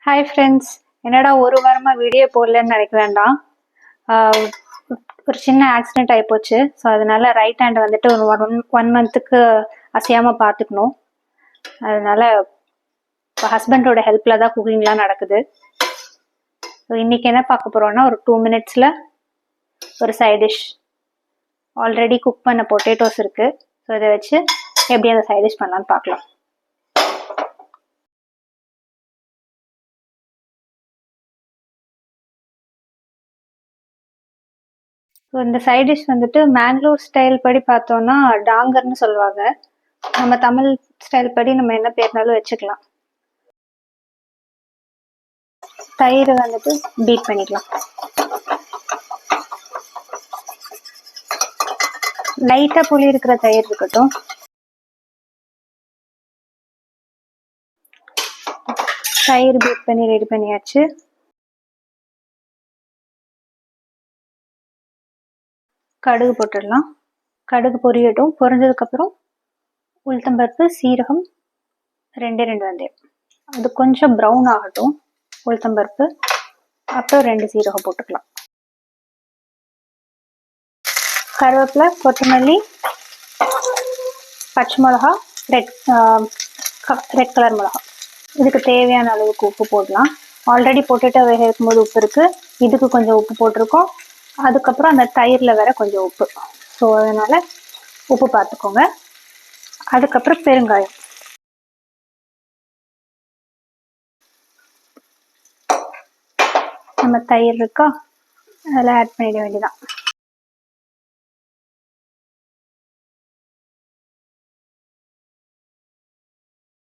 Hi friends, என்னடா ஒரு வாரமாக வீடியோ போடலன்னு நினைக்க வேண்டாம். ஒரு சின்ன ஆக்சிடெண்ட் ஆகிப்போச்சு. ஸோ அதனால ரைட் ஹேண்ட் வந்துட்டு ஒரு ஒன் மந்த்துக்கு அசையாமல் பார்த்துக்கணும். அதனால இப்போ ஹஸ்பண்டோட ஹெல்ப்பில் தான் குக்கிங்லாம் நடக்குது. ஸோ இன்றைக்கி என்ன பார்க்க போகிறோன்னா, ஒரு 2 minutesல ஒரு சைட் டிஷ். ஆல்ரெடி குக் பண்ண பொட்டேட்டோஸ் இருக்குது. ஸோ இதை வச்சு எப்படி அந்த சைட் டிஷ் பண்ணலான்னு பார்க்கலாம். ஸோ இந்த சைட் டிஷ் வந்துட்டு மேங்களூர் ஸ்டைல் படி பார்த்தோன்னா டாங்கர்னு சொல்லுவாங்க. நம்ம தமிழ் ஸ்டைல் படி நம்ம என்ன பேர்னாலும் வச்சுக்கலாம். தயிர் வந்துட்டு பீட் பண்ணிக்கலாம். லைட்டாக புளி இருக்கிற தயிர் இருக்கட்டும். தயிர் பீட் பண்ணி ரெடி பண்ணியாச்சு. கடுகு போட்டுடலாம். கடுகு பொரியட்டும். பொரிஞ்சதுக்கப்புறம் உளுத்தம்பருப்பு, சீரகம், 2 வெந்தயம். அது கொஞ்சம் ப்ரௌன் ஆகட்டும். உளுத்தம்பருப்பு அப்புறம் 2 சீரகம் போட்டுக்கலாம். கருவேப்பிலை, கொத்தமல்லி, பச்சை மிளகா, ரெட் கலர் மிளகா. இதுக்கு தேவையான அளவுக்கு உப்பு போடலாம். ஆல்ரெடி பொட்டேட்டோ வேக வைக்கும்போது உப்பு இருக்குது. இதுக்கு கொஞ்சம் உப்பு போட்டிருக்கோம். அதுக்கப்புறம் அந்த தயிரில் வேற கொஞ்சம் உப்பு. ஸோ அதனால் உப்பு பார்த்துக்கோங்க. அதுக்கப்புறம் பெருங்காயம். நம்ம தயிர் இருக்கா, அதில் ஆட் பண்ணிட வேண்டியதான்.